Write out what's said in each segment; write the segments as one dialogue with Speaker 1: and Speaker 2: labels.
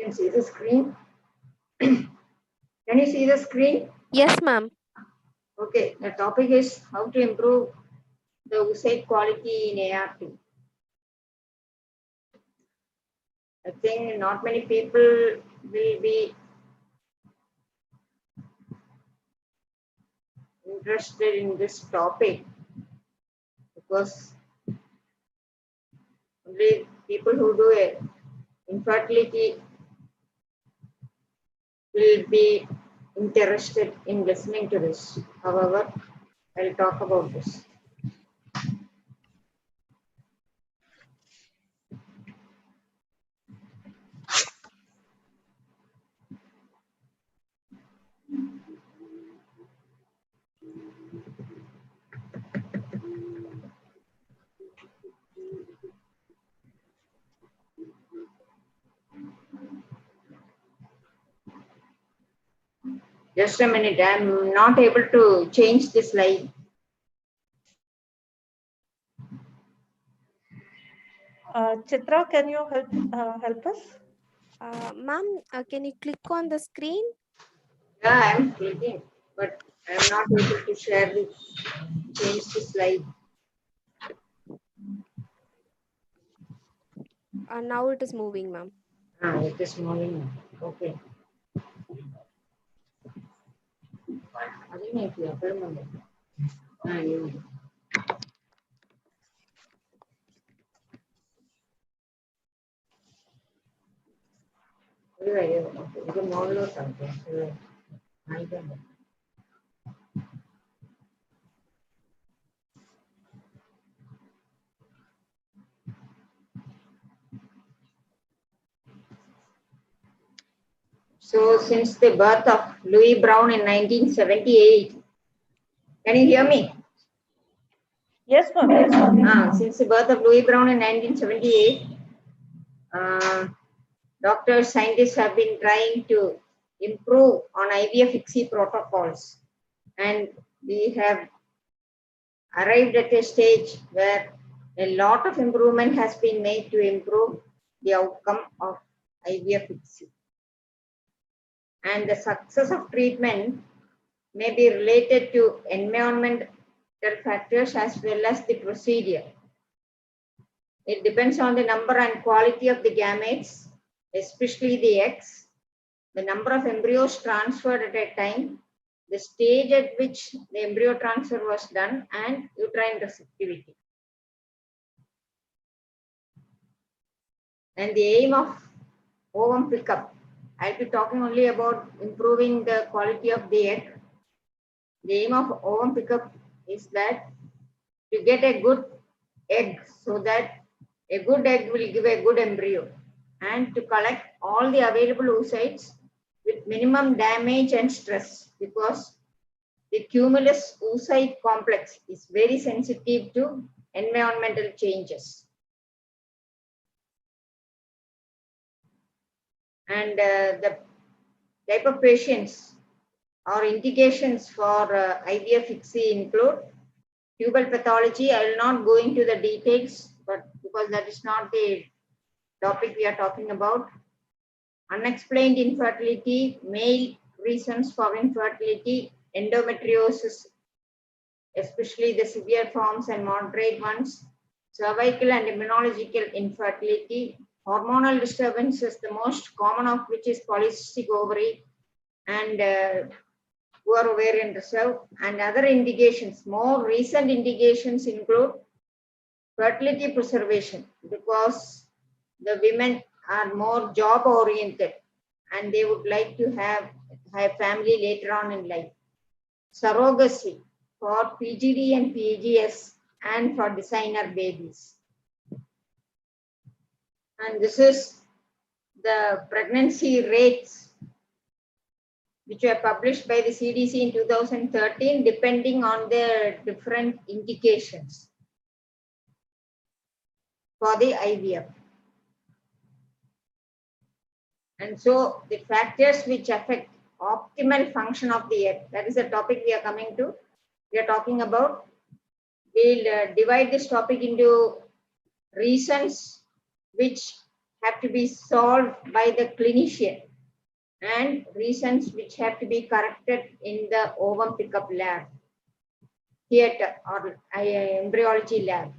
Speaker 1: can see the screen. Can you see the screen?
Speaker 2: Yes, ma'am.
Speaker 1: Okay, the topic is how to improve the oocyte quality in ART. I think not many people will be interested in this topic because only people who do infertility will be interested in listening to this. However, I'll talk about this. Just a minute, I'm not able to change this slide.
Speaker 3: Chitra, can you help us?
Speaker 2: Ma'am, can you click on the screen?
Speaker 1: Yeah, I'm clicking, but I'm not able to share this, change the slide.
Speaker 2: Now it is moving, ma'am.
Speaker 1: It is moving. Okay. So, since the birth of Louis Brown in 1978, can you hear me?
Speaker 3: Yes, ma'am. Yes, ma'am.
Speaker 1: Since the birth of Louis Brown in 1978, doctors, scientists have been trying to improve on IVF ICSI protocols, and we have arrived at a stage where a lot of improvement has been made to improve the outcome of IVF ICSI. And the success of treatment may be related to environmental factors as well as the procedure. It depends on the number and quality of the gametes, especially the eggs, the number of embryos transferred at a time, the stage at which the embryo transfer was done, and uterine receptivity. And the aim of ovum pickup, I'll be talking only about improving the quality of the egg. The aim of ovum pickup is that to get a good egg, so that a good egg will give a good embryo, and to collect all the available oocytes with minimum damage and stress, because the cumulus oocyte complex is very sensitive to environmental changes. And the type of patients or indications for IVF ICSI include tubal pathology. I will not go into the details, but because that is not the topic we are talking about. Unexplained infertility, male reasons for infertility, endometriosis, especially the severe forms and moderate ones, cervical and immunological infertility, hormonal disturbances, the most common of which is polycystic ovary and poor ovarian reserve, and other indications. More recent indications include fertility preservation, because the women are more job oriented and they would like to have family later on in life. Surrogacy for PGD and PGS and for designer babies. And this is the pregnancy rates which were published by the CDC in 2013, depending on the different indications for the IVF. And so the factors which affect optimal function of the egg, that is the topic we are coming to. We are talking about, we'll divide this topic into reasons which have to be solved by the clinician and reasons which have to be corrected in the ovum pickup lab, theater or embryology lab.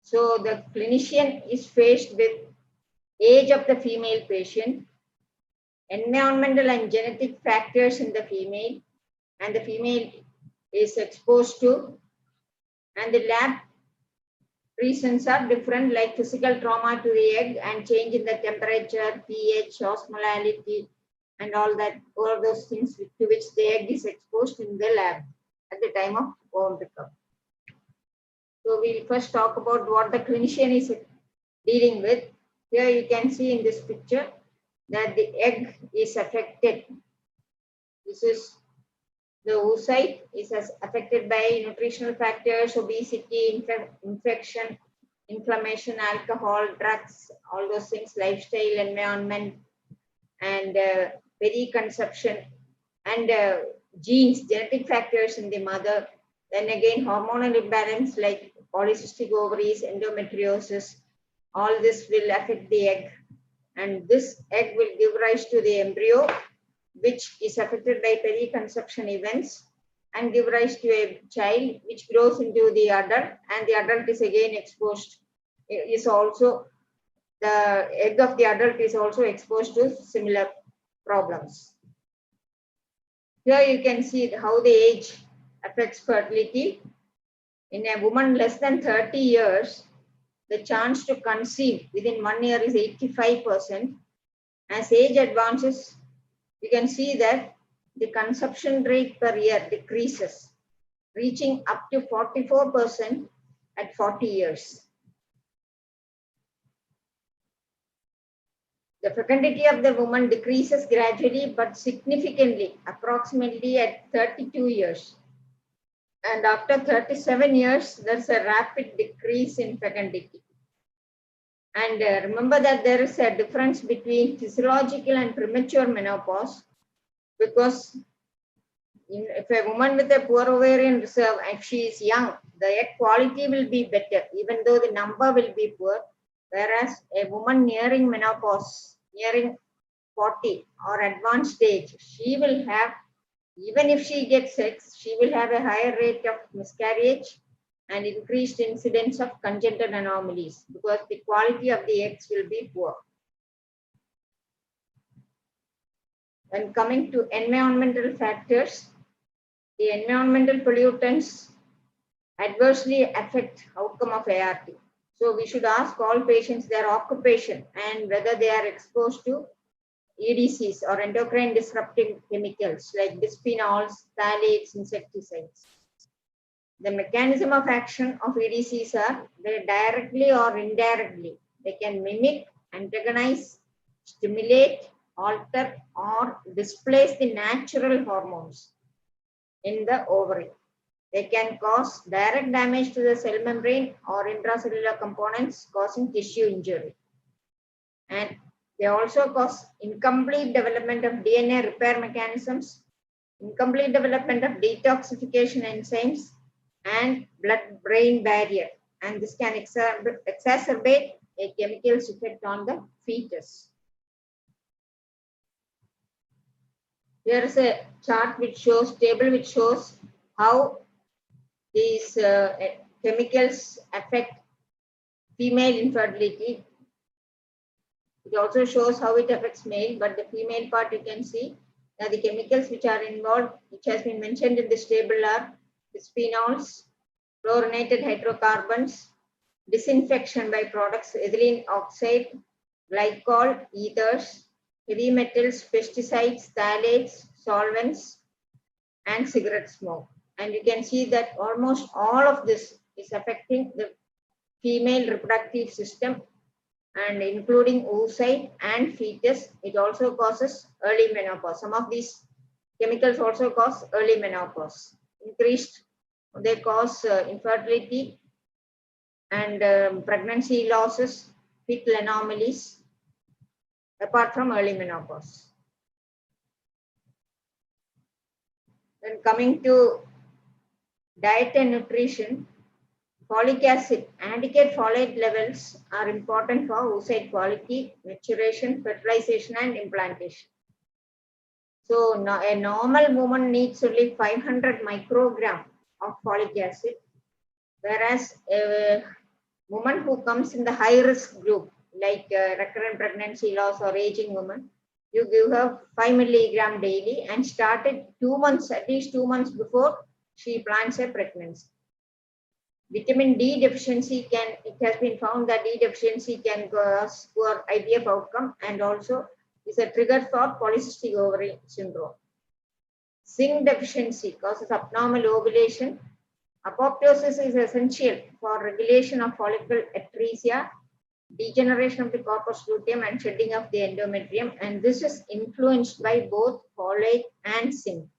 Speaker 1: So the clinician is faced with age of the female patient, environmental and genetic factors in the female, and the female is exposed to, and the lab reasons are different, like physical trauma to the egg and change in the temperature, pH, osmolality, and all those things to which the egg is exposed in the lab at the time of ovum pickup. So we'll first talk about what the clinician is dealing with. Here you can see in this picture that the egg is affected. This is the oocyte is affected by nutritional factors, obesity, infection, inflammation, alcohol, drugs, all those things, lifestyle, environment, and periconception, and genes, genetic factors in the mother. Then again, hormonal imbalance like polycystic ovaries, endometriosis, all this will affect the egg. And this egg will give rise to the embryo, which is affected by periconception events, and give rise to a child which grows into the adult, and the adult is again exposed. Is also the egg of the adult is also exposed to similar problems. Here you can see how the age affects fertility. In a woman less than 30 years, the chance to conceive within 1 year is 85%. As age advances, you can see that the conception rate per year decreases, reaching up to 44% at 40 years. The fecundity of the woman decreases gradually but significantly, approximately at 32 years. And after 37 years, there's a rapid decrease in fecundity. And remember that there is a difference between physiological and premature menopause, because if a woman with a poor ovarian reserve, if she is young, the egg quality will be better, even though the number will be poor. Whereas a woman nearing menopause, nearing 40 or advanced age, she will have, even if she gets sex, she will have a higher rate of miscarriage and increased incidence of congenital anomalies, because the quality of the eggs will be poor. When coming to environmental factors, the environmental pollutants adversely affect outcome of ART. So we should ask all patients their occupation and whether they are exposed to EDCs or endocrine disrupting chemicals like bisphenols, phthalates, insecticides. The mechanism of action of EDCs are they directly or indirectly. They can mimic, antagonize, stimulate, alter, or displace the natural hormones in the ovary. They can cause direct damage to the cell membrane or intracellular components, causing tissue injury. And they also cause incomplete development of DNA repair mechanisms, incomplete development of detoxification enzymes, and blood-brain barrier. And this can exacerbate a chemical's effect on the fetus. Here is a chart which shows, table which shows how these chemicals affect female infertility. It also shows how it affects male, but the female part you can see that the chemicals which are involved, which has been mentioned in this table, are bisphenols, fluorinated hydrocarbons, disinfection by products, ethylene oxide, glycol, ethers, heavy metals, pesticides, phthalates, solvents, and cigarette smoke. And you can see that almost all of this is affecting the female reproductive system, and including oocyte and fetus. It also causes early menopause. Some of these chemicals also cause early menopause. They cause infertility and pregnancy losses, fetal anomalies, apart from early menopause. Then coming to diet and nutrition, Folic acid, adequate folate levels are important for oocyte quality, maturation, fertilization, and implantation. So a normal woman needs only 500 microgram of folic acid, whereas a woman who comes in the high risk group, like recurrent pregnancy loss or aging woman, you give her 5 milligram daily and start it 2 months, at least 2 months before she plans a pregnancy. Vitamin D deficiency it has been found that D deficiency can cause poor IVF outcome and also is a trigger for polycystic ovary syndrome. Zinc deficiency causes abnormal ovulation. Apoptosis is essential for regulation of follicle atresia, degeneration of the corpus luteum, and shedding of the endometrium, and this is influenced by both folate and zinc.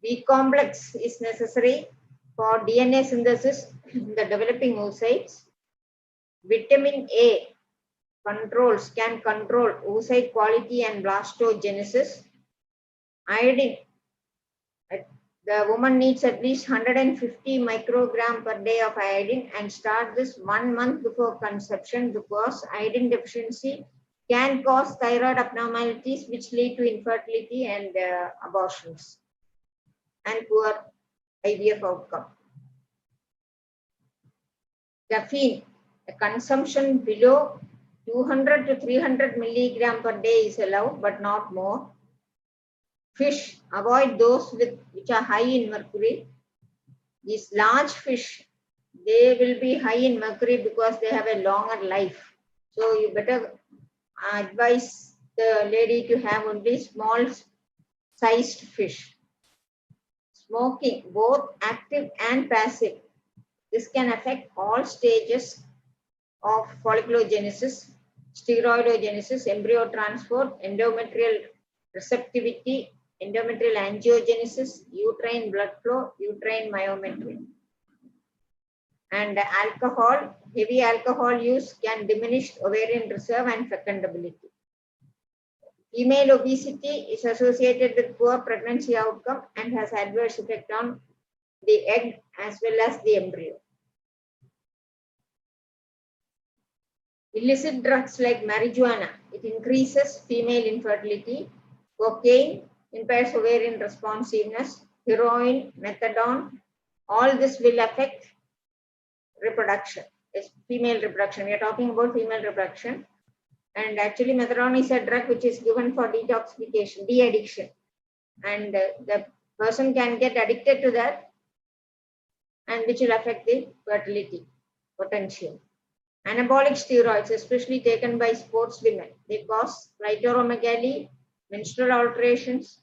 Speaker 1: B complex is necessary for DNA synthesis in the developing oocytes. Vitamin A can control oocyte quality and blastogenesis. Iodine, the woman needs at least 150 microgram per day of iodine and start this 1 month before conception, because iodine deficiency can cause thyroid abnormalities which lead to infertility and abortions and poor IVF outcome. Caffeine, a consumption below 200 to 300 milligram per day is allowed, but not more. Fish, avoid those which are high in mercury. These large fish, they will be high in mercury because they have a longer life. So you better advise the lady to have only small sized fish. Smoking, both active and passive. This can affect all stages of folliculogenesis, steroidogenesis, embryo transport, endometrial receptivity, endometrial angiogenesis, uterine blood flow, uterine myometry. And alcohol, heavy alcohol use can diminish ovarian reserve and fecundability. Female obesity is associated with poor pregnancy outcome and has adverse effect on the egg as well as the embryo. Illicit drugs like marijuana, it increases female infertility. Cocaine impairs ovarian responsiveness. Heroin, methadone, all this will affect reproduction, female reproduction. We are talking about female reproduction. And actually methadone is a drug which is given for detoxification, de-addiction. And the person can get addicted to that, and which will affect the fertility potential. Anabolic steroids, especially taken by sports women, they cause clitoromegaly, menstrual alterations,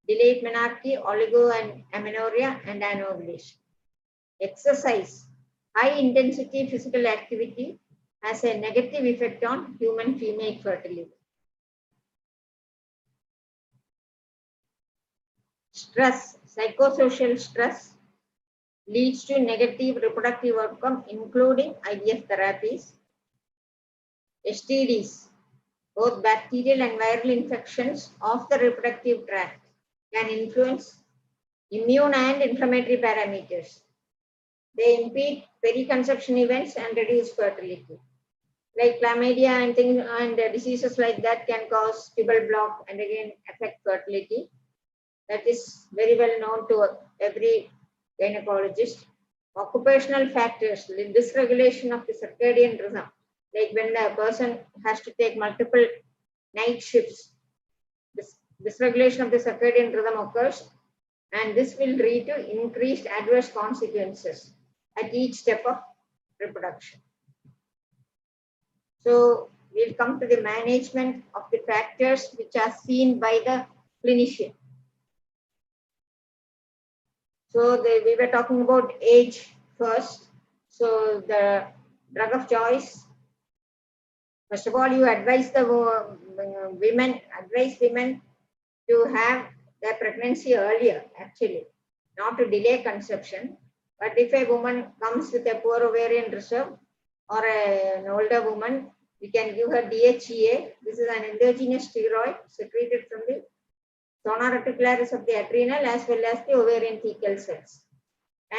Speaker 1: delayed menarche, oligo and amenorrhea, and anovulation. Exercise, high intensity physical activity has a negative effect on human female fertility. Stress, psychosocial stress leads to negative reproductive outcome, including IVF therapies. STDs, both bacterial and viral infections of the reproductive tract, can influence immune and inflammatory parameters. They impede periconception events and reduce fertility. Like chlamydia and things and diseases like that can cause tubal block and again affect fertility. That is very well known to every gynecologist. Occupational factors, dysregulation of the circadian rhythm, like when a person has to take multiple night shifts, this dysregulation of the circadian rhythm occurs, and this will lead to increased adverse consequences at each step of reproduction. So we'll come to the management of the factors which are seen by the clinician. So we were talking about age first. So the drug of choice. First of all, you advise the women to have their pregnancy earlier, actually, not to delay conception. But if a woman comes with a poor ovarian reserve or an older woman, we can give her DHEA. This is an endogenous steroid secreted from the zona reticularis of the adrenal as well as the ovarian thecal cells.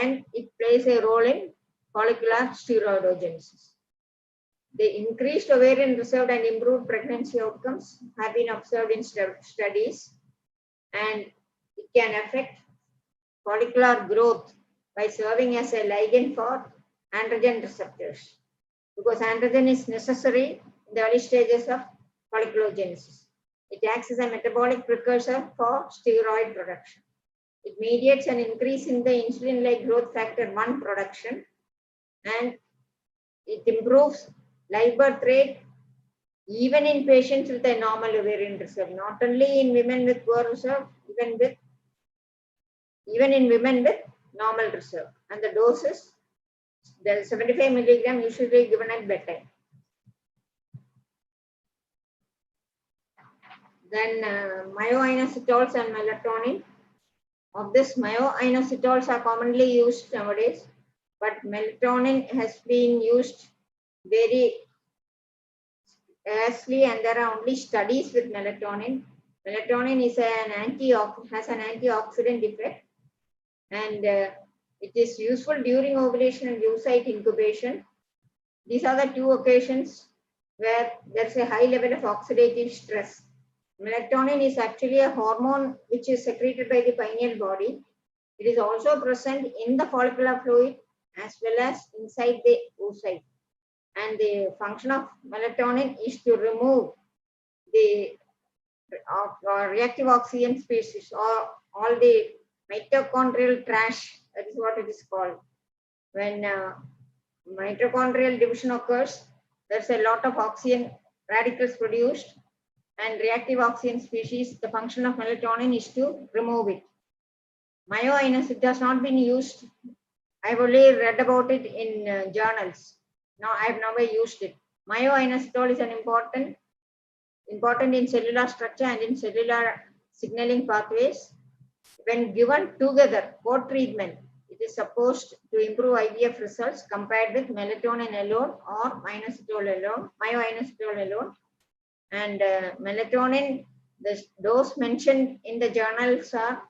Speaker 1: And it plays a role in follicular steroidogenesis. The increased ovarian reserve and improved pregnancy outcomes have been observed in studies, and it can affect follicular growth by serving as a ligand for androgen receptors, because androgen is necessary in the early stages of folliculogenesis. It acts as a metabolic precursor for steroid production. It mediates an increase in the insulin-like growth factor 1 production, and it improves live birth rate even in patients with a normal ovarian reserve, not only in women with poor reserve, even in women with normal reserve. And the doses, the 75 milligram usually given at bedtime. Then myoinositols and melatonin. Of this, myoinositols are commonly used nowadays, but melatonin has been used very scarcely, and there are only studies with melatonin. Melatonin is has an antioxidant effect, and it is useful during ovulation and oocyte incubation. These are the two occasions where there's a high level of oxidative stress. Melatonin is actually a hormone which is secreted by the pineal body. It is also present in the follicular fluid as well as inside the oocyte. And the function of melatonin is to remove the reactive oxygen species, or all the mitochondrial trash. That is what it is called. When mitochondrial division occurs, there's a lot of oxygen radicals produced, and reactive oxygen species, the function of melatonin is to remove it. Myoinositol has not been used. I've only read about it in journals. No, I've never used it. Myoinositol is an important in cellular structure and in cellular signaling pathways. When given together for treatment, it is supposed to improve IVF results compared with melatonin alone or myoinositol alone. And melatonin, the dose mentioned in the journals are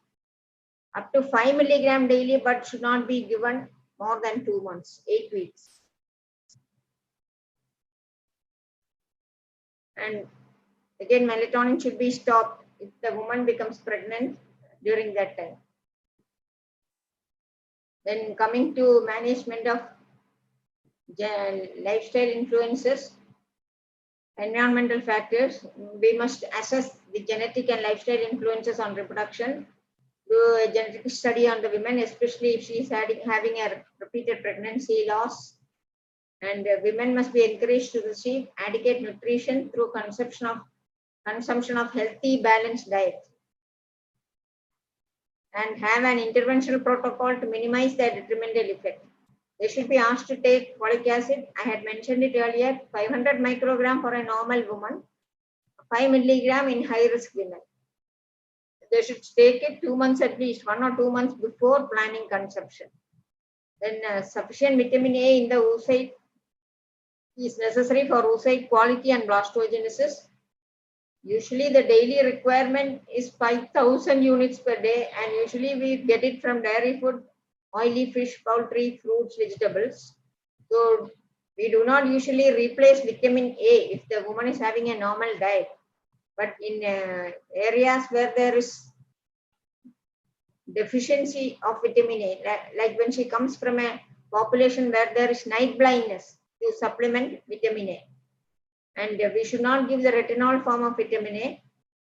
Speaker 1: up to 5 milligram daily, but should not be given more than 2 months, 8 weeks. And again, melatonin should be stopped if the woman becomes pregnant during that time. Then coming to management of lifestyle influences, environmental factors, we must assess the genetic and lifestyle influences on reproduction, do a genetic study on the women, especially if she is having a repeated pregnancy loss. And women must be encouraged to receive adequate nutrition through consumption of healthy, balanced diet, and have an interventional protocol to minimize their detrimental effect. They should be asked to take folic acid. I had mentioned it earlier, 500 microgram for a normal woman, 5 milligram in high-risk women. They should take it 2 months at least, 1 or 2 months before planning conception. Then sufficient vitamin A in the oocyte is necessary for oocyte quality and blastogenesis. Usually the daily requirement is 5,000 units per day, and usually we get it from dairy food, oily fish, poultry, fruits, vegetables. So we do not usually replace vitamin A if the woman is having a normal diet. But in areas where there is deficiency of vitamin A, like when she comes from a population where there is night blindness, you supplement vitamin A. And we should not give the retinol form of vitamin A.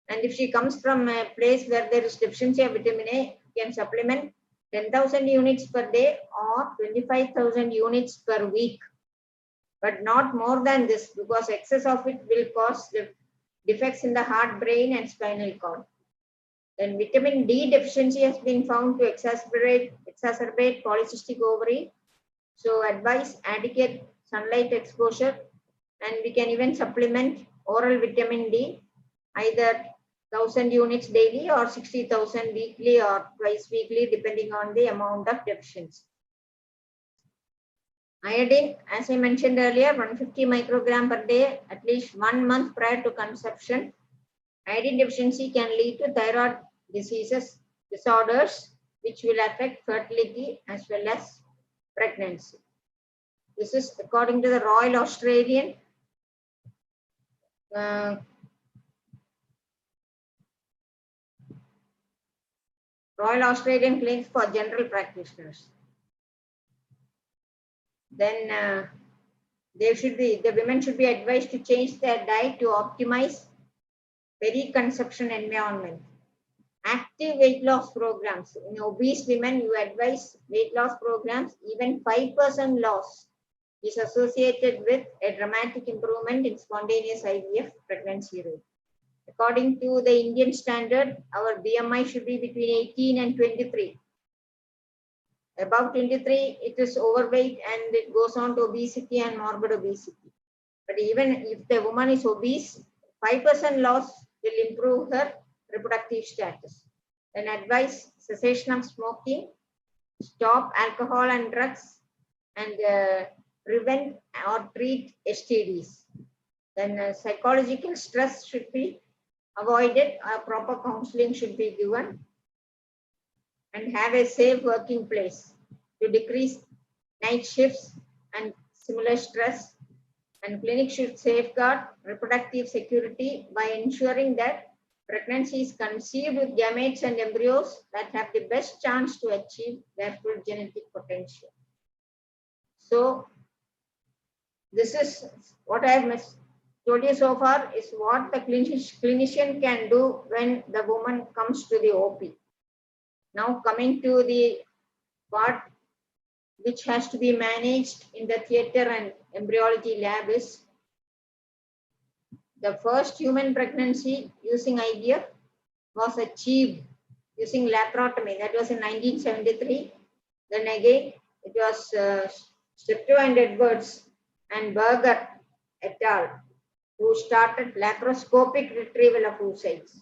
Speaker 1: And if she comes from a place where there is deficiency of vitamin A, you can supplement 10,000 units per day or 25,000 units per week, but not more than this, because excess of it will cause defects in the heart, brain, and spinal cord. Then vitamin D deficiency has been found to exacerbate polycystic ovary. So advise adequate sunlight exposure, and we can even supplement oral vitamin D, either 1,000 units daily or 60,000 weekly or twice weekly, depending on the amount of deficiency. Iodine, as I mentioned earlier, 150 microgram per day, at least 1 month prior to conception. Iodine deficiency can lead to thyroid disorders, which will affect fertility as well as pregnancy. This is according to the Royal Australian Clinics for General Practitioners. Then the women should be advised to change their diet to optimize peri-conception environment. Active weight loss programs. In obese women, you advise weight loss programs. Even 5% loss is associated with a dramatic improvement in spontaneous IVF pregnancy rate. According to the Indian standard, our BMI should be between 18 and 23. Above 23, it is overweight and it goes on to obesity and morbid obesity. But even if the woman is obese, 5% loss will improve her reproductive status. Then advise cessation of smoking, stop alcohol and drugs, and prevent or treat STDs. Then psychological stress should be avoided, proper counseling should be given, and have a safe working place to decrease night shifts and similar stress. And clinic should safeguard reproductive security by ensuring that pregnancy is conceived with gametes and embryos that have the best chance to achieve their full genetic potential. So this is what I have told you so far, is what the clinician can do when the woman comes to the OP. Now coming to the part which has to be managed in the theatre and embryology lab is the first human pregnancy using IVF was achieved using laparotomy. That was in 1973. Then again, it was Steptoe and Edwards and Berger et al. Who started laparoscopic retrieval of oocytes.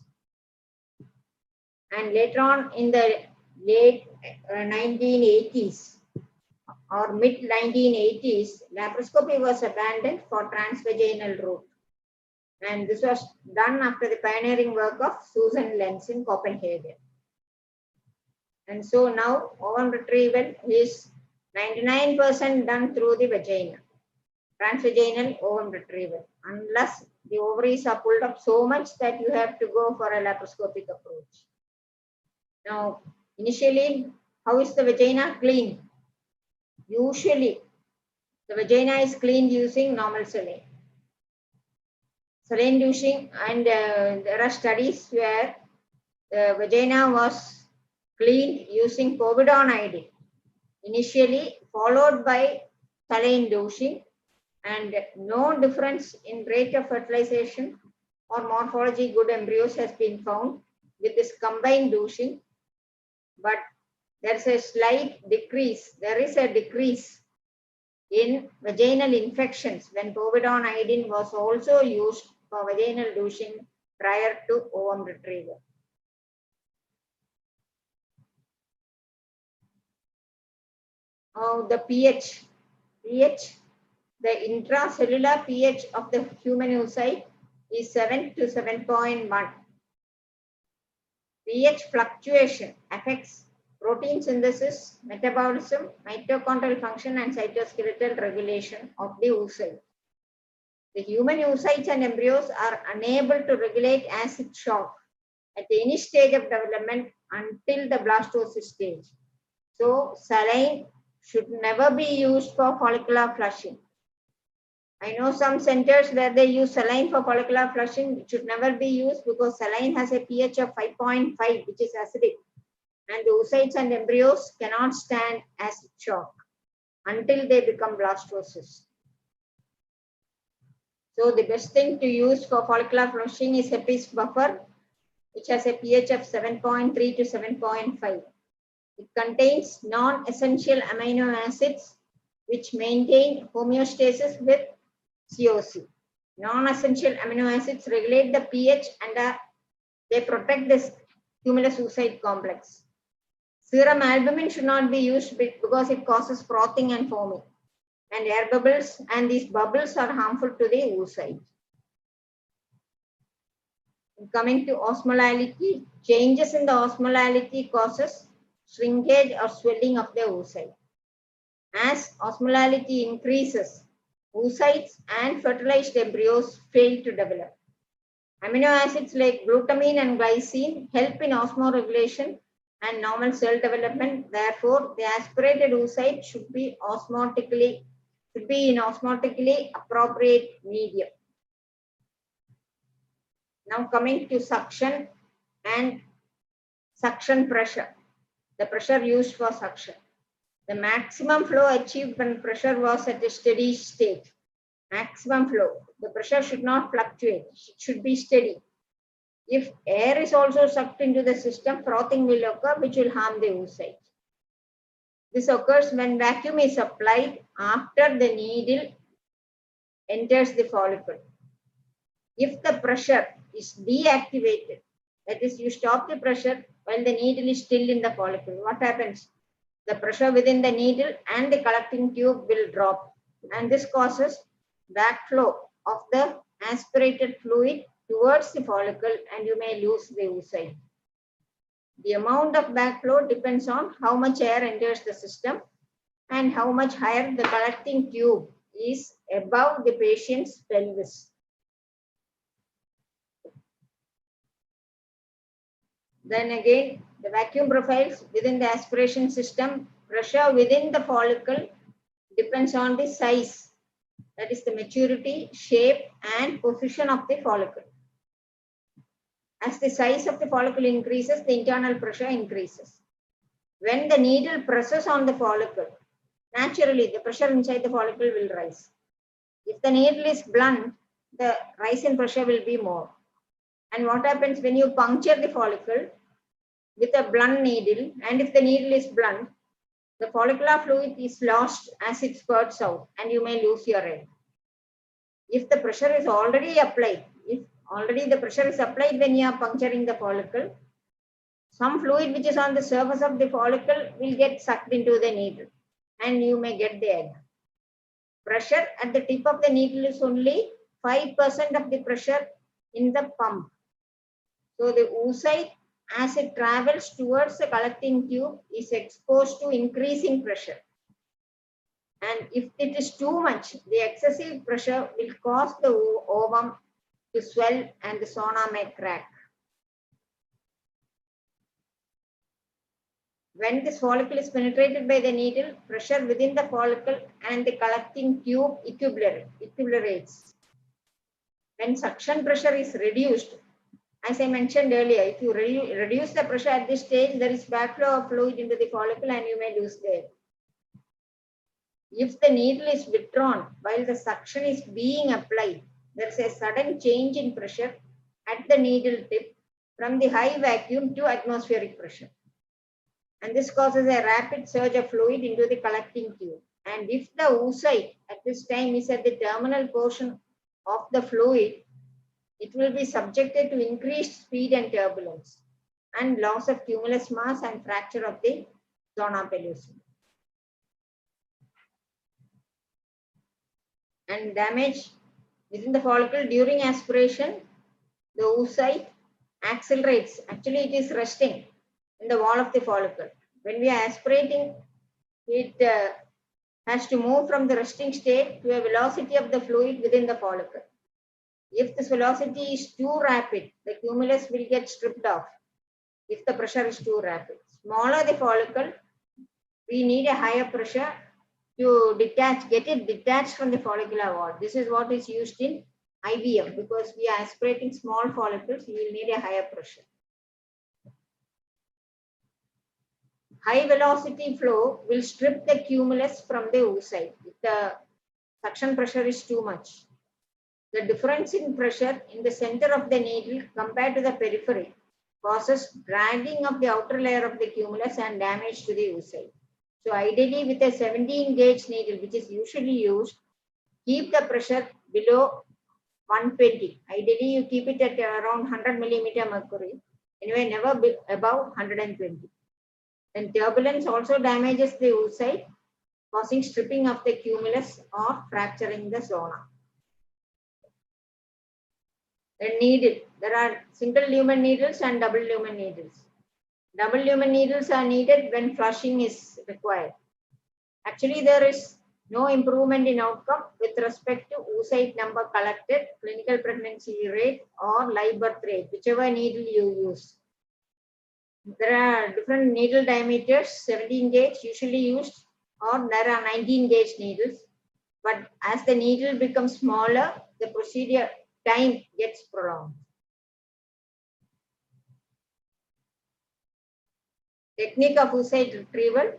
Speaker 1: And later on in the late 1980s or mid 1980s, laparoscopy was abandoned for transvaginal route. And this was done after the pioneering work of Susan Lenz in Copenhagen. And so now ovum retrieval is 99% done through the vagina, transvaginal ovum retrieval, unless the ovaries are pulled up so much that you have to go for a laparoscopic approach. Now, initially, how is the vagina cleaned? Usually, the vagina is cleaned using normal saline. Saline douching, and there are studies where the vagina was cleaned using povidone iodine, initially followed by saline douching, and no difference in rate of fertilization or morphology good embryos has been found with this combined douching. But there's a slight decrease. There is a decrease in vaginal infections when povidone iodine was also used for vaginal douching prior to ovum retrieval. The pH, the intracellular pH of the human oocyte is 7 to 7.1. pH fluctuation affects protein synthesis, metabolism, mitochondrial function, and cytoskeletal regulation of the oocyte. The human oocytes and embryos are unable to regulate acid shock at any stage of development until the blastocyst stage. So saline should never be used for follicular flushing. I know some centers where they use saline for follicular flushing. It should never be used because saline has a pH of 5.5, which is acidic. And the oocytes and embryos cannot stand acid shock until they become blastocysts. So the best thing to use for follicular flushing is Hepis buffer, which has a pH of 7.3 to 7.5. It contains non-essential amino acids which maintain homeostasis with COC. Non-essential amino acids regulate the pH and they protect this cumulus oocyte complex. Serum albumin should not be used because it causes frothing and foaming and air bubbles, and these bubbles are harmful to the oocyte. Coming to osmolality, changes in the osmolality causes shrinkage or swelling of the oocyte. As osmolality increases, oocytes and fertilized embryos fail to develop. Amino acids like glutamine and glycine help in osmoregulation and normal cell development. Therefore, the aspirated oocyte should be in osmotically appropriate medium. Now coming to suction and suction pressure, the pressure used for suction. The maximum flow achieved when pressure was at a steady state. Maximum flow. The pressure should not fluctuate. It should be steady. If air is also sucked into the system, frothing will occur, which will harm the oocyte. This occurs when vacuum is applied after the needle enters the follicle. If the pressure is deactivated, that is, you stop the pressure while the needle is still in the follicle, what happens? The pressure within the needle and the collecting tube will drop, and this causes backflow of the aspirated fluid towards the follicle, and you may lose the oocyte. The amount of backflow depends on how much air enters the system and how much higher the collecting tube is above the patient's pelvis. Then again, the vacuum profiles within the aspiration system, pressure within the follicle depends on the size, that is the maturity, shape and position of the follicle. As the size of the follicle increases, the internal pressure increases. When the needle presses on the follicle, naturally the pressure inside the follicle will rise. If the needle is blunt, the rise in pressure will be more. And what happens when you puncture the follicle with a blunt needle, and if the needle is blunt, the follicular fluid is lost as it spurts out and you may lose your egg. If the pressure is already applied, if already the pressure is applied when you are puncturing the follicle, some fluid which is on the surface of the follicle will get sucked into the needle and you may get the egg. Pressure at the tip of the needle is only 5% of the pressure in the pump. So the oocyte, as it travels towards the collecting tube, is exposed to increasing pressure. And if it is too much, the excessive pressure will cause the ovum to swell and the zona may crack. When this follicle is penetrated by the needle, pressure within the follicle and the collecting tube equilibrates. When suction pressure is reduced, as I mentioned earlier, if you reduce the pressure at this stage, there is backflow of fluid into the follicle and you may lose the egg. If the needle is withdrawn while the suction is being applied, there is a sudden change in pressure at the needle tip from the high vacuum to atmospheric pressure. And this causes a rapid surge of fluid into the collecting tube. And if the oocyte at this time is at the terminal portion of the fluid, it will be subjected to increased speed and turbulence and loss of cumulus mass and fracture of the zona pellucida. And damage within the follicle during aspiration, the oocyte accelerates. Actually, it is resting in the wall of the follicle. When we are aspirating, it has to move from the resting state to a velocity of the fluid within the follicle. If this velocity is too rapid, the cumulus will get stripped off. If the pressure is too rapid, smaller the follicle, we need a higher pressure to get it detached from the follicular wall. This is what is used in IVF because we are aspirating small follicles, you will need a higher pressure. High velocity flow will strip the cumulus from the oocyte if the suction pressure is too much. The difference in pressure in the center of the needle compared to the periphery causes dragging of the outer layer of the cumulus and damage to the oocyte. So ideally with a 17 gauge needle, which is usually used, keep the pressure below 120. Ideally you keep it at around 100 millimeter mercury. Anyway, never above 120. And turbulence also damages the oocyte, causing stripping of the cumulus or fracturing the zona. The needle. There are single lumen needles and double lumen needles. Double lumen needles are needed when flushing is required. Actually, there is no improvement in outcome with respect to oocyte number collected, clinical pregnancy rate, or live birth rate, whichever needle you use. There are different needle diameters, 17 gauge usually used, or there are 19 gauge needles. But as the needle becomes smaller, the procedure time gets prolonged. Technique of oocyte retrieval,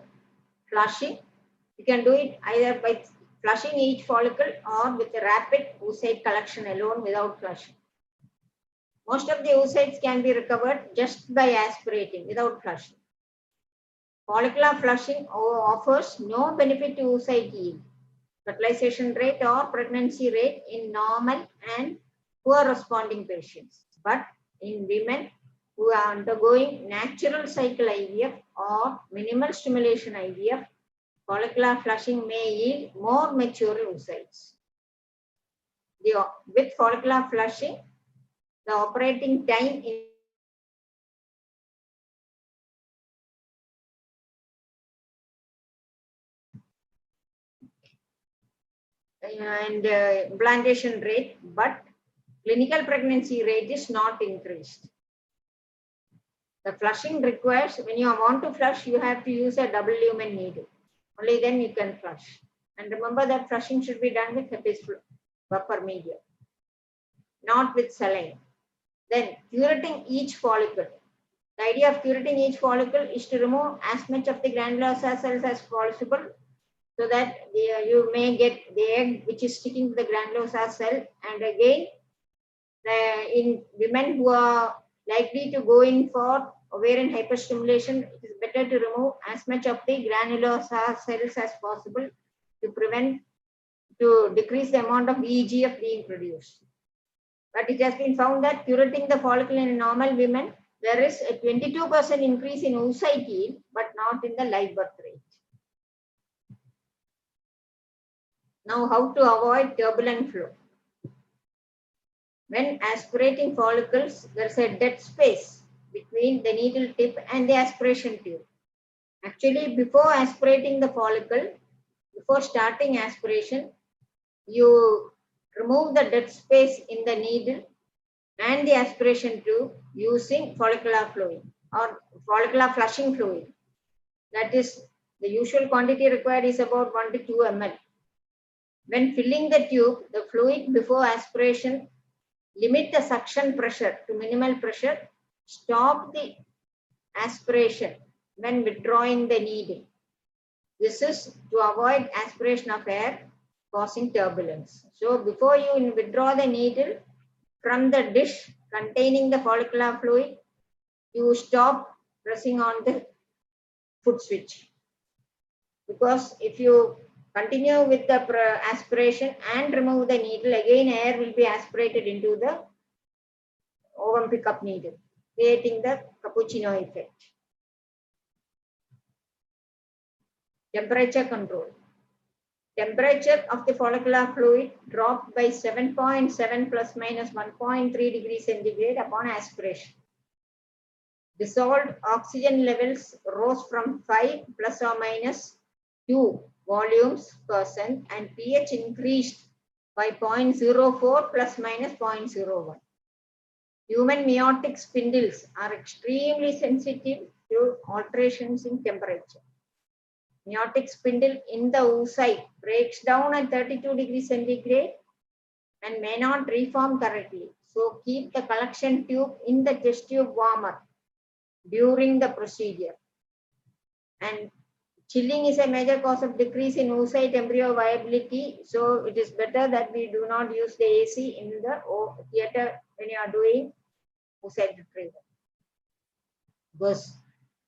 Speaker 1: flushing. You can do it either by flushing each follicle or with a rapid oocyte collection alone without flushing. Most of the oocytes can be recovered just by aspirating without flushing. Follicular flushing offers no benefit to oocyte yield, fertilization rate, or pregnancy rate in normal and poor responding patients. But in women who are undergoing natural cycle IVF or minimal stimulation IVF, follicular flushing may yield more mature oocytes. With follicular flushing, the operating time and implantation rate, but clinical pregnancy rate is not increased. The flushing requires, when you want to flush, you have to use a double lumen needle. Only then you can flush. And remember that flushing should be done with herpes buffer medium, not with saline. Then curating each follicle. The idea of curating each follicle is to remove as much of the granular cells as possible, so that you may get the egg which is sticking to the granulosa cell. And again, in women who are likely to go in for ovarian hyperstimulation, it is better to remove as much of the granulosa cells as possible to decrease the amount of VEGF being produced. But it has been found that curating the follicle in normal women, there is a 22% increase in oocyte yield, but not in the live birth rate. Now, how to avoid turbulent flow? When aspirating follicles, there is a dead space between the needle tip and the aspiration tube. Actually, before aspirating the follicle, before starting aspiration, you remove the dead space in the needle and the aspiration tube using follicular fluid or follicular flushing fluid. That is, the usual quantity required is about 1 to 2 ml. When filling the tube, the fluid before aspiration, limit the suction pressure to minimal pressure, stop the aspiration when withdrawing the needle. This is to avoid aspiration of air causing turbulence. So before you withdraw the needle from the dish containing the follicular fluid, you stop pressing on the foot switch. Because if you continue with the aspiration and remove the needle, again air will be aspirated into the ovum pickup needle, creating the cappuccino effect. Temperature control. Temperature of the follicular fluid dropped by 7.7 plus minus 1.3 degrees centigrade upon aspiration. Dissolved oxygen levels rose from 5 plus or minus 2 volumes percent and pH increased by 0.04 plus minus 0.01. Human meiotic spindles are extremely sensitive to alterations in temperature. Meiotic spindle in the oocyte breaks down at 32 degrees centigrade and may not reform correctly. So keep the collection tube in the test tube warmer during the procedure. And chilling is a major cause of decrease in oocyte embryo viability. So it is better that we do not use the AC in the theater when you are doing oocyte retrieval.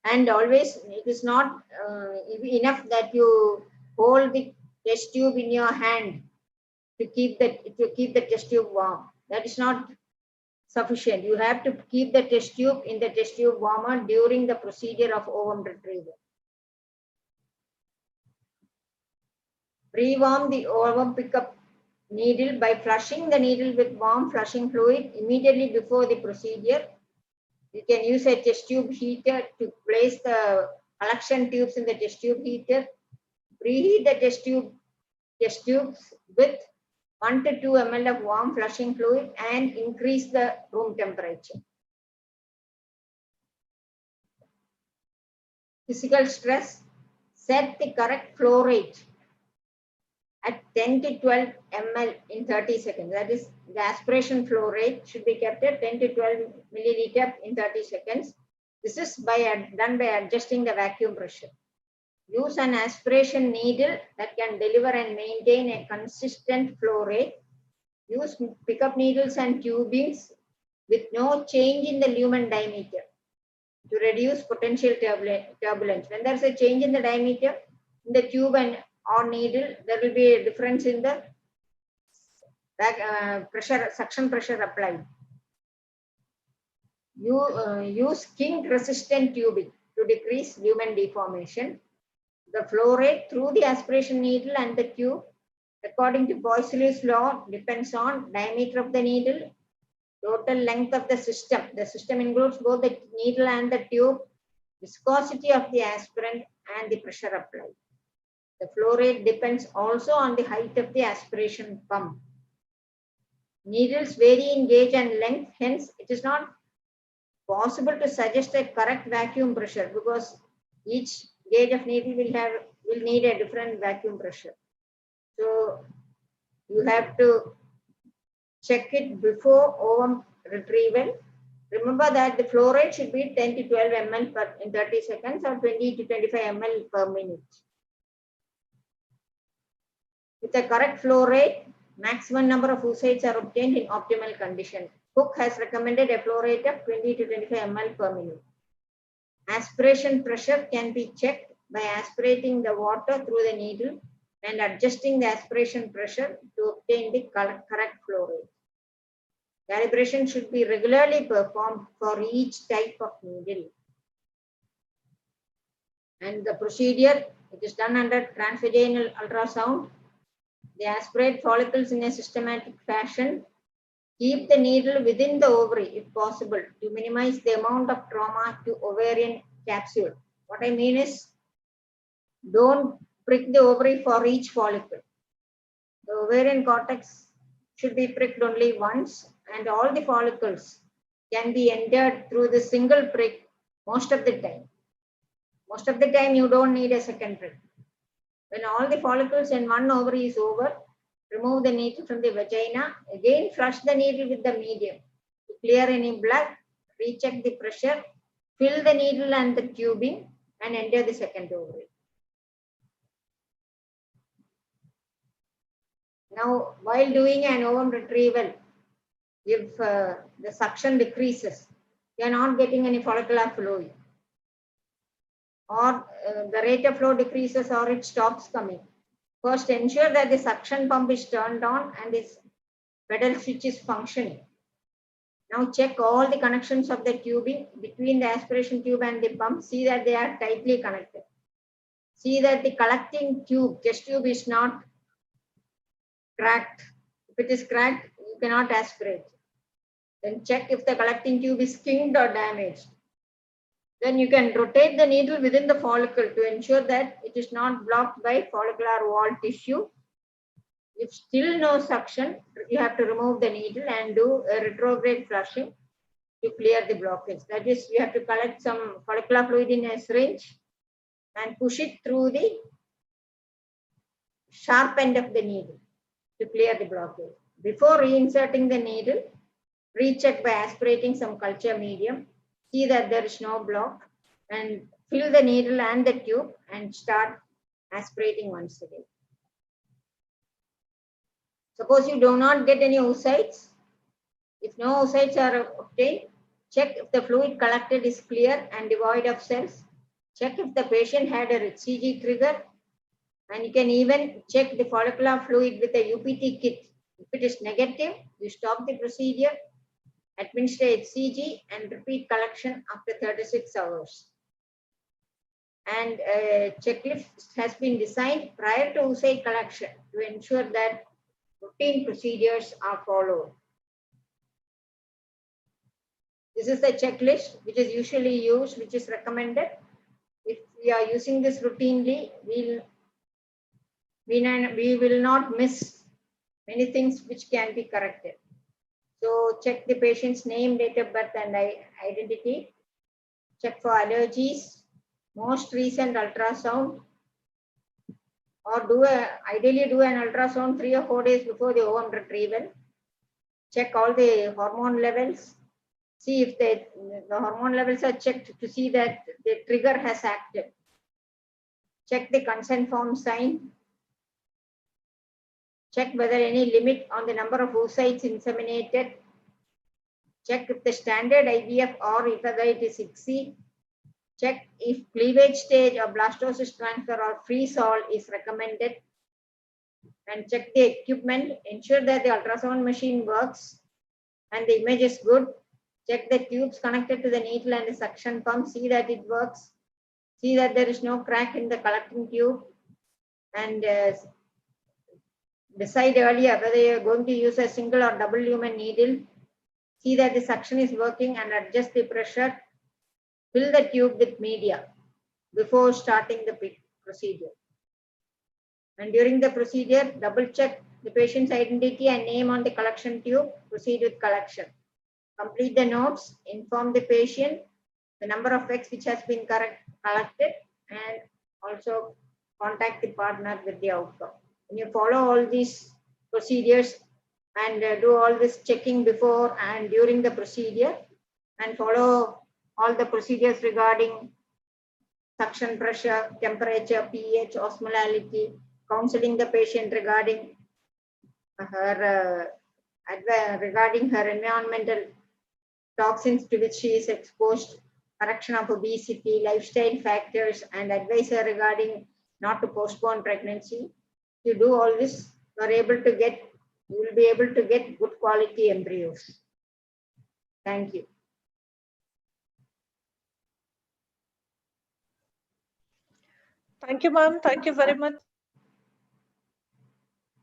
Speaker 1: And always it is not enough that you hold the test tube in your hand to keep the test tube warm. That is not sufficient. You have to keep the test tube in the test tube warmer during the procedure of ovum retrieval. Pre-warm the ovum pickup needle by flushing the needle with warm flushing fluid immediately before the procedure. You can use a test tube heater to place the collection tubes in the test tube heater. Preheat the test tubes with 1 to 2 ml of warm flushing fluid and increase the room temperature. Physical stress, set the correct flow rate at 10 to 12 ml in 30 seconds. That is, the aspiration flow rate should be kept at 10 to 12 milliliter in 30 seconds. This is done by adjusting the vacuum pressure. Use an aspiration needle that can deliver and maintain a consistent flow rate. Use pickup needles and tubings with no change in the lumen diameter to reduce potential turbulence. When there's a change in the diameter in the tube and or needle, there will be a difference in the suction pressure applied. Use kink resistant tubing to decrease lumen deformation. The flow rate through the aspiration needle and the tube, according to Poiseuille's law, depends on diameter of the needle, total length of the system. The system includes both the needle and the tube, viscosity of the aspirant, and the pressure applied. The flow rate depends also on the height of the aspiration pump. Needles vary in gauge and length, hence it is not possible to suggest a correct vacuum pressure because each gauge of needle will need a different vacuum pressure. So you have to check it before ovum retrieval. Remember that the flow rate should be 10 to 12 ml in 30 seconds or 20 to 25 ml per minute. With the correct flow rate, maximum number of oocytes are obtained in optimal condition. Cook has recommended a flow rate of 20 to 25 ml per minute. Aspiration pressure can be checked by aspirating the water through the needle and adjusting the aspiration pressure to obtain the correct flow rate. Calibration should be regularly performed for each type of needle. And the procedure, it is done under transvaginal ultrasound. They aspirate follicles in a systematic fashion. Keep the needle within the ovary if possible to minimize the amount of trauma to ovarian capsule. What I mean is, don't prick the ovary for each follicle. The ovarian cortex should be pricked only once, and all the follicles can be entered through the single prick most of the time. Most of the time, you don't need a second prick. When all the follicles in one ovary is over, remove the needle from the vagina. Again, flush the needle with the medium to clear any blood, recheck the pressure, fill the needle and the tubing, and enter the second ovary. Now, while doing an ovum retrieval, if the suction decreases, you are not getting any follicular fluid, or the rate of flow decreases or it stops coming. First, ensure that the suction pump is turned on and its pedal switch is functioning. Now check all the connections of the tubing between the aspiration tube and the pump. See that they are tightly connected. See that the collecting tube, test tube, is not cracked. If it is cracked, you cannot aspirate. Then check if the collecting tube is kinked or damaged. Then you can rotate the needle within the follicle to ensure that it is not blocked by follicular wall tissue. If still no suction, you have to remove the needle and do a retrograde flushing to clear the blockage. That is, you have to collect some follicular fluid in a syringe and push it through the sharp end of the needle to clear the blockage. Before reinserting the needle, recheck by aspirating some culture medium. See that there is no block and fill the needle and the tube and start aspirating once again. Suppose you do not get any oocytes. If no oocytes are obtained, check if the fluid collected is clear and devoid of cells. Check if the patient had a HCG trigger, and you can even check the follicular fluid with a UPT kit. If it is negative, you stop the procedure, administer HCG, and repeat collection after 36 hours. And a checklist has been designed prior to oocyte collection to ensure that routine procedures are followed. This is the checklist which is usually used, which is recommended. If we are using this routinely, we'll we will not miss many things which can be corrected. So check the patient's name, date of birth and identity. Check for allergies, most recent ultrasound, or ideally do an ultrasound 3 or 4 days before the ovum retrieval. Check all the hormone levels. See if the hormone levels are checked to see that the trigger has acted. Check the consent form sign. Check whether any limit on the number of oocytes inseminated. Check if the standard IVF or if it is ICSI. Check if cleavage stage or blastocyst transfer or freeze-all is recommended. And check the equipment. Ensure that the ultrasound machine works and the image is good. Check the tubes connected to the needle and the suction pump. See that it works. See that there is no crack in the collecting tube. And decide earlier whether you are going to use a single or double lumen needle. See that the suction is working and adjust the pressure. Fill the tube with media before starting the procedure. And during the procedure, double check the patient's identity and name on the collection tube. Proceed with collection. Complete the notes. Inform the patient the number of eggs which has been collected, and also contact the partner with the outcome. When you follow all these procedures and do all this checking before and during the procedure, and follow all the procedures regarding suction pressure, temperature, pH, osmolality, counseling the patient regarding her environmental toxins to which she is exposed, correction of obesity, lifestyle factors, and advise her regarding not to postpone pregnancy. You do all this, you will be able to get good quality embryos. Thank you.
Speaker 3: Thank you, ma'am. Thank you very much.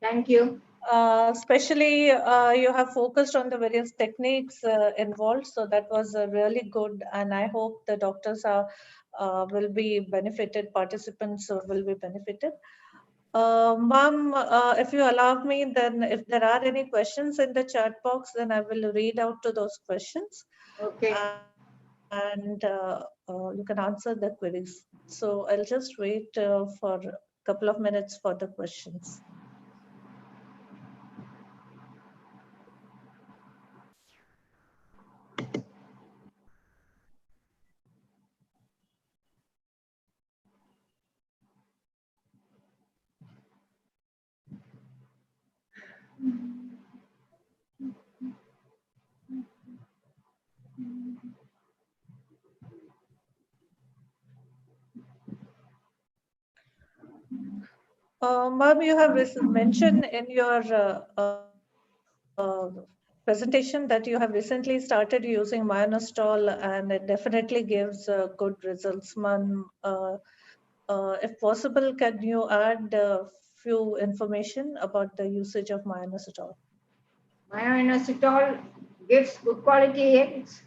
Speaker 1: Thank you.
Speaker 3: Especially you have focused on the various techniques involved, so that was really good, and I hope the doctors will be benefited, participants will be benefited. Ma'am, if you allow me, then if there are any questions in the chat box, then I will read out to those questions.
Speaker 1: Okay.
Speaker 3: And you can answer the queries. So I'll just wait for a couple of minutes for the questions. Ma'am, you have mentioned in your presentation that you have recently started using MYOINOSITOL, and it definitely gives good results. Ma'am, if possible, can you add a few information about the usage of MYOINOSITOL?
Speaker 1: MYOINOSITOL gives good quality eggs.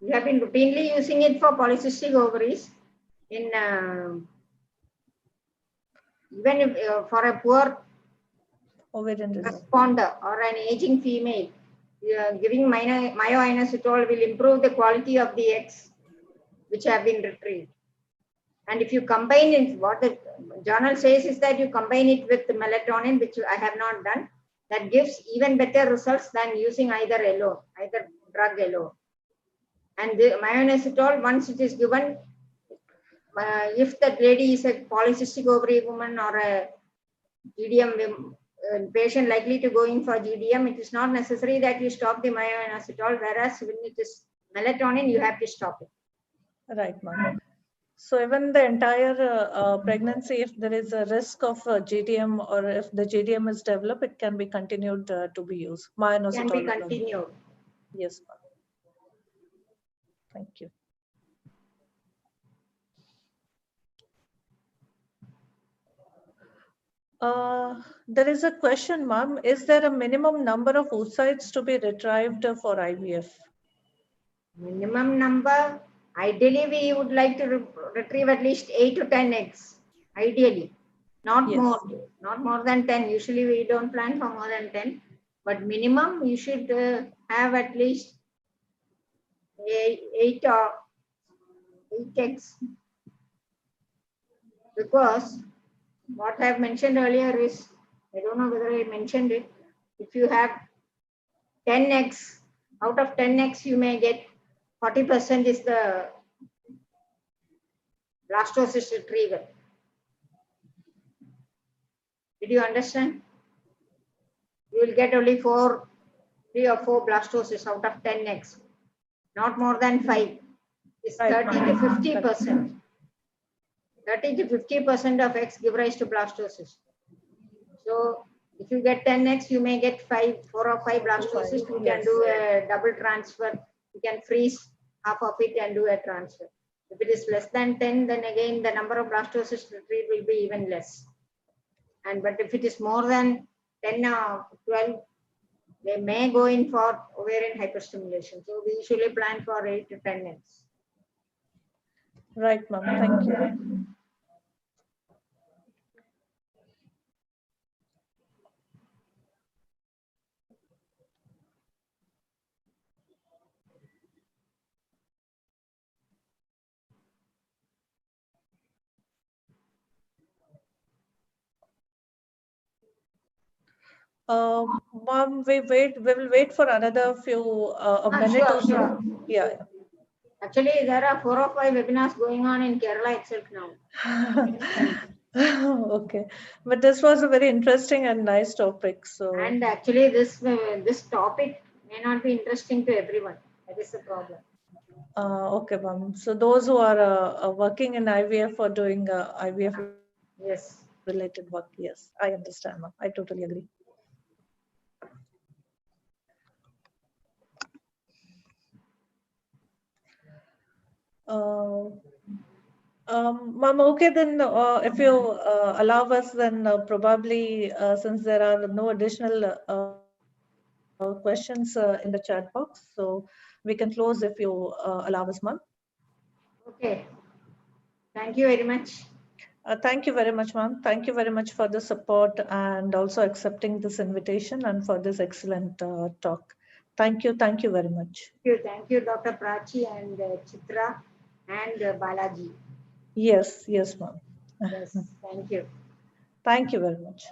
Speaker 1: We have been routinely using it for polycystic ovaries. Even if, for a poor responder or an aging female, giving MYOINOSITOL will improve the quality of the eggs which have been retrieved. And if you combine it, what the journal says is that you combine it with melatonin, which I have not done, that gives even better results than using either drug alone. And the MYOINOSITOL, once it is given, if that lady is a polycystic ovary woman or a GDM patient likely to go in for GDM, it is not necessary that you stop the MYOINOSITOL, whereas when it is melatonin, you have to stop it.
Speaker 3: Right, ma'am. So even the entire pregnancy, if there is a risk of GDM or if the GDM is developed, it can be continued to be used. MYOINOSITOL
Speaker 1: can be continued.
Speaker 3: Yes, ma'am. Thank you. There is a question, ma'am. Is there a minimum number of oocytes to be retrieved for IVF?
Speaker 1: Minimum number, ideally we would like to retrieve at least 8 to 10 eggs, ideally. Not
Speaker 3: Yes.
Speaker 1: more, not more than 10. Usually we don't plan for more than 10, but minimum you should have at least 8 or 8 eggs. Because what I have mentioned earlier is, I don't know whether I mentioned it, if you have 10 eggs, out of 10 eggs you may get 40% is the blastocyst retrieval. Did you understand? You will get only 3 or 4 blastocysts out of 10 eggs. Not more than 5. It's 30 to 50%. 30 to 50% of eggs give rise to blastocyst. So if you get 10 eggs, you may get 4 or 5 blastocysts. We can do a double transfer. We can freeze half of it and do a transfer. If it is less than 10, then again the number of blastocysts retrieved will be even less. But if it is more than 10 or 12, they may go in for ovarian hyperstimulation. So we usually plan for 8 to 10 eggs.
Speaker 3: Right, ma'am. Thank you. Ma'am, we will wait for another few a minute
Speaker 1: Sure,
Speaker 3: or so.
Speaker 1: sure.
Speaker 3: Yeah.
Speaker 1: Actually, there are 4 or 5 webinars going on in Kerala itself now.
Speaker 3: Okay, but this was a very interesting and nice topic. So.
Speaker 1: And actually, this topic may not be interesting to everyone. That is the problem.
Speaker 3: Okay, ma'am. So those who are working in IVF or doing IVF
Speaker 1: Yes.
Speaker 3: related work, yes, I understand, ma'am. I totally agree. Ma'am, okay, then if you allow us, then probably since there are no additional questions in the chat box, so we can close if you allow us, ma'am.
Speaker 1: Okay. Thank you very much.
Speaker 3: Thank you very much, ma'am. Thank you very much for the support and also accepting this invitation and for this excellent talk. Thank you. Thank you very much.
Speaker 1: Thank you, Dr. Prachi and Chitra and Balaji.
Speaker 3: Yes, yes, ma'am.
Speaker 1: Yes, thank you.
Speaker 3: Thank you very much.